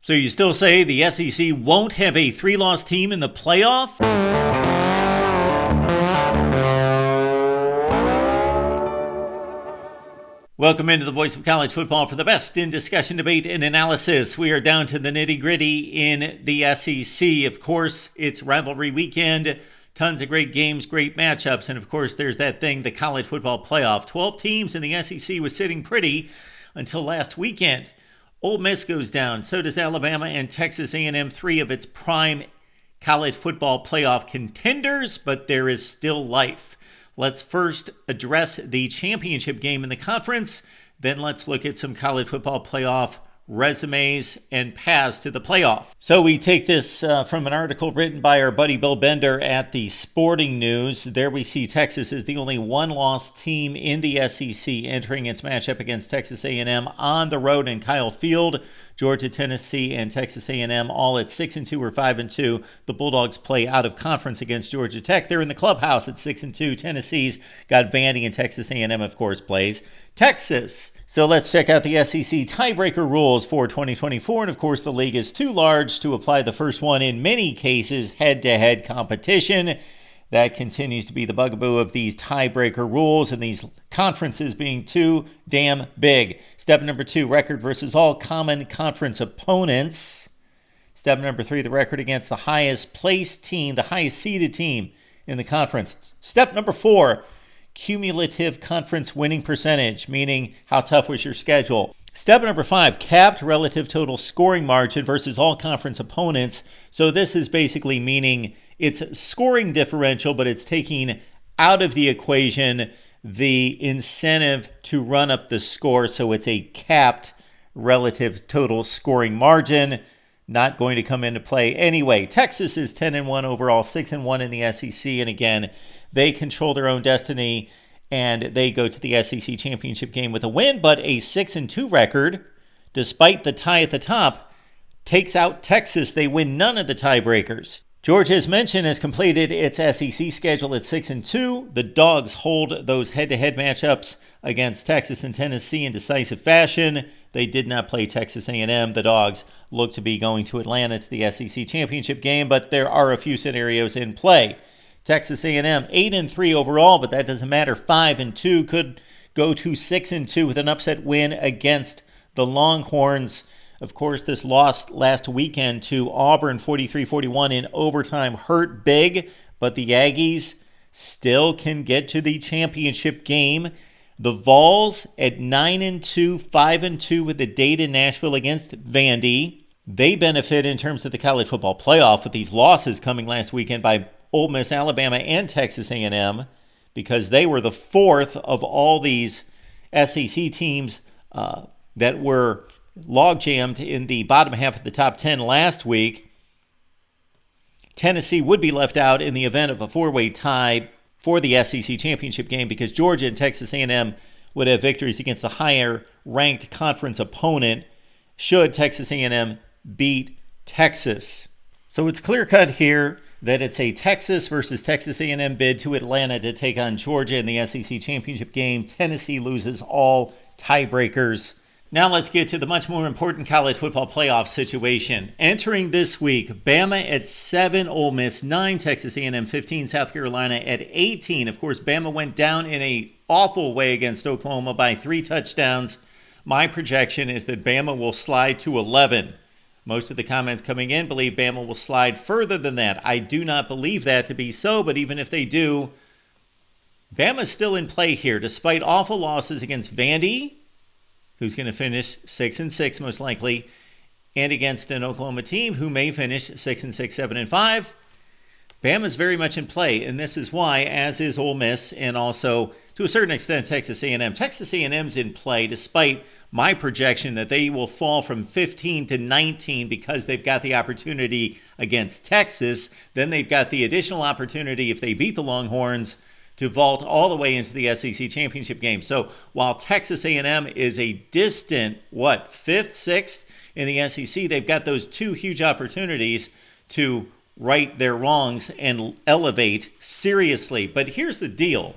So you still say the SEC won't have a 3-loss team in the playoff? Welcome into the Voice of College Football for the best in discussion, debate, and analysis. We are down to the nitty-gritty in the SEC. Of course, it's rivalry weekend. Tons of great games, great matchups, and of course, there's that thing, the college football playoff. 12 teams in the SEC was sitting pretty until last weekend. Ole Miss goes down. So does Alabama and Texas A&M, 3 of its prime college football playoff contenders, but there is still life. Let's first address the championship game in the conference. Then let's look at some college football playoff resumes and paths to the playoff. So we take this from an article written by our buddy Bill Bender at the Sporting News. There we see Texas is the only one-loss team in the SEC entering its matchup against Texas A&M on the road in Kyle Field. Georgia, Tennessee, and Texas A&M all at 6-2 or 5-2. The Bulldogs play out of conference against Georgia Tech. They're in the clubhouse at 6-2. Tennessee's got Vandy, and Texas A&M, of course, plays Texas. So let's check out the SEC tiebreaker rules for 2024. And of course, the league is too large to apply the first one, in many cases, head-to-head competition. That continues to be the bugaboo of these tiebreaker rules and these conferences being too damn big. Step number 2, record versus all common conference opponents. Step number 3, the record against the highest placed team, the highest seeded team in the conference. Step number 4, cumulative conference winning percentage, meaning how tough was your schedule. Step number 5, capped relative total scoring margin versus all conference opponents. So this is basically meaning it's scoring differential, but it's taking out of the equation the incentive to run up the score. So it's a capped relative total scoring margin, not going to come into play anyway. Texas is 10-1 overall, 6-1 in the SEC. And again, they control their own destiny and they go to the SEC championship game with a win, but a 6-2 record, despite the tie at the top, takes out Texas. They win none of the tiebreakers. Georgia, as mentioned, has completed its SEC schedule at 6-2. The Dogs hold those head-to-head matchups against Texas and Tennessee in decisive fashion. They did not play Texas A&M. The Dogs look to be going to Atlanta to the SEC championship game, but there are a few scenarios in play. Texas A&M 8-3 overall, but that doesn't matter. 5-2 could go to 6-2 with an upset win against the Longhorns. Of course, this loss last weekend to Auburn 43-41 in overtime hurt big, but the Aggies still can get to the championship game. The Vols at 9-2, 5-2 with a date in Nashville against Vandy. They benefit in terms of the college football playoff with these losses coming last weekend by Ole Miss, Alabama, and Texas A&M, because they were the fourth of all these SEC teams that were log-jammed in the bottom half of the top 10 last week. Tennessee would be left out in the event of a 4-way tie for the SEC championship game because Georgia and Texas A&M would have victories against the higher-ranked conference opponent should Texas A&M beat Texas. So it's clear-cut here that it's a Texas versus Texas A&M bid to Atlanta to take on Georgia in the SEC championship game. Tennessee loses all tiebreakers. Now let's get to the much more important college football playoff situation. Entering this week, Bama at 7, Ole Miss 9, Texas A&M 15, South Carolina at 18. Of course, Bama went down in an awful way against Oklahoma by 3 touchdowns. My projection is that Bama will slide to 11. Most of the comments coming in believe Bama will slide further than that. I do not believe that to be so, but even if they do, Bama's still in play here, despite awful losses against Vandy, who's going to finish 6-6 most likely, and against an Oklahoma team who may finish 6-6, 7-5. Bama's very much in play, and this is why, as is Ole Miss, and also to a certain extent Texas A&M. Texas A&M's in play, despite my projection that they will fall from 15 to 19 because they've got the opportunity against Texas. Then they've got the additional opportunity if they beat the Longhorns to vault all the way into the SEC championship game. So while Texas A&M is a distant, 5th, 6th in the SEC, they've got those 2 huge opportunities to right their wrongs and elevate seriously. But here's the deal.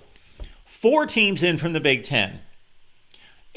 4 teams in from the Big Ten.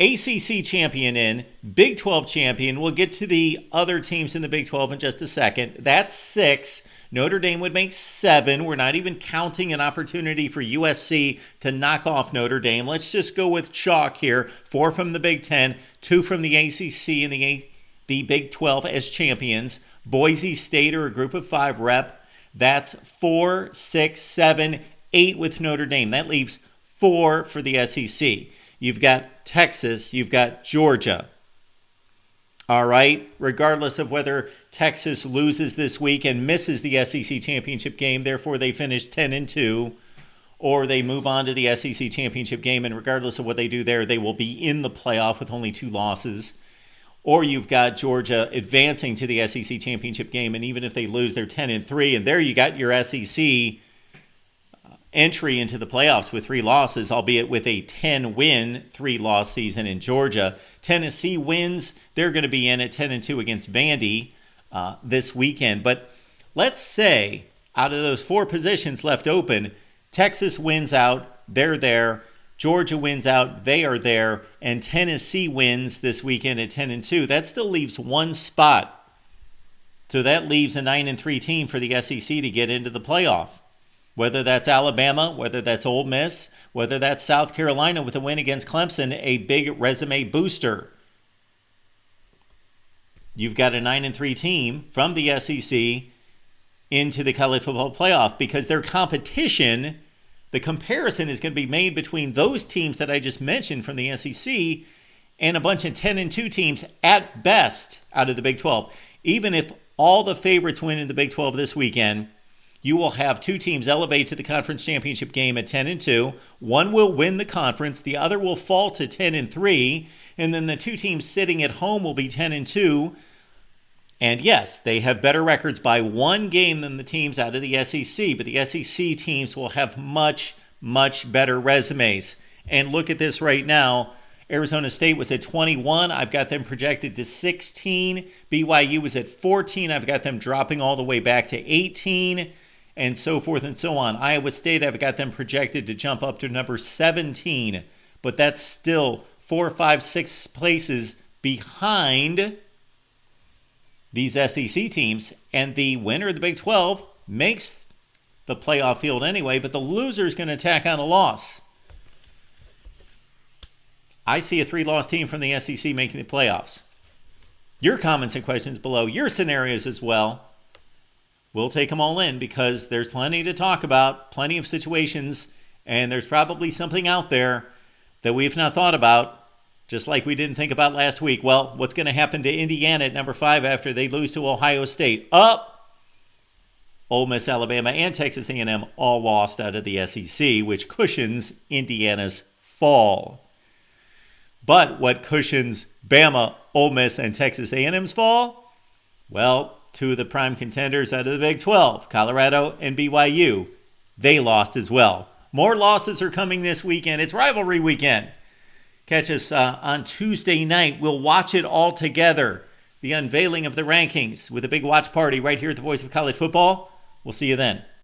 ACC champion in, Big 12 champion. We'll get to the other teams in the Big 12 in just a second. That's 6. Notre Dame would make 7. We're not even counting an opportunity for USC to knock off Notre Dame. Let's just go with chalk here. 4 from the Big 10, 2 from the ACC and the Big 12 as champions. Boise State are a group of 5 rep. That's 4, 6, 7, 8 with Notre Dame. That leaves 4 for the SEC. You've got Texas. You've got Georgia. All right. Regardless of whether Texas loses this week and misses the SEC championship game, therefore they finish 10-2, or they move on to the SEC championship game, and regardless of what they do there, they will be in the playoff with only 2 losses. Or you've got Georgia advancing to the SEC championship game, and even if they lose, they're 10-3, and there you got your SEC entry into the playoffs with 3 losses, albeit with a 10-win, 3-loss season in Georgia. Tennessee wins. They're going to be in at 10-2 against Vandy this weekend. But let's say out of those 4 positions left open, Texas wins out. They're there. Georgia wins out. They are there. And Tennessee wins this weekend at 10-2. That still leaves 1 spot. So that leaves a 9-3 team for the SEC to get into the playoff. Whether that's Alabama, whether that's Ole Miss, whether that's South Carolina with a win against Clemson, a big resume booster. You've got a 9-3 team from the SEC into the college football playoff because their competition, the comparison is going to be made between those teams that I just mentioned from the SEC and a bunch of 10-2 teams at best out of the Big 12. Even if all the favorites win in the Big 12 this weekend, you will have 2 teams elevate to the conference championship game at 10-2. One will win the conference. The other will fall to 10-3. And then the 2 teams sitting at home will be 10-2. And yes, they have better records by 1 game than the teams out of the SEC. But the SEC teams will have much, much better resumes. And look at this right now. Arizona State was at 21. I've got them projected to 16. BYU was at 14. I've got them dropping all the way back to 18. And so forth and so on. Iowa State, I've got them projected to jump up to number 17. But that's still 4, 5, 6 places behind these SEC teams. And the winner of the Big 12 makes the playoff field anyway, but the loser is going to tack on a loss. I see a 3-loss team from the SEC making the playoffs. Your comments and questions below, your scenarios as well. We'll take them all in because there's plenty to talk about, plenty of situations, and there's probably something out there that we've not thought about, just like we didn't think about last week. Well, what's going to happen to Indiana at number 5 after they lose to Ohio State? Ole Miss, Alabama, and Texas A&M all lost out of the SEC, which cushions Indiana's fall. But what cushions Bama, Ole Miss, and Texas A&M's fall? Well, 2 of the prime contenders out of the Big 12, Colorado and BYU, they lost as well. More losses are coming this weekend. It's rivalry weekend. Catch us on Tuesday night. We'll watch it all together. The unveiling of the rankings with a big watch party right here at the Voice of College Football. We'll see you then.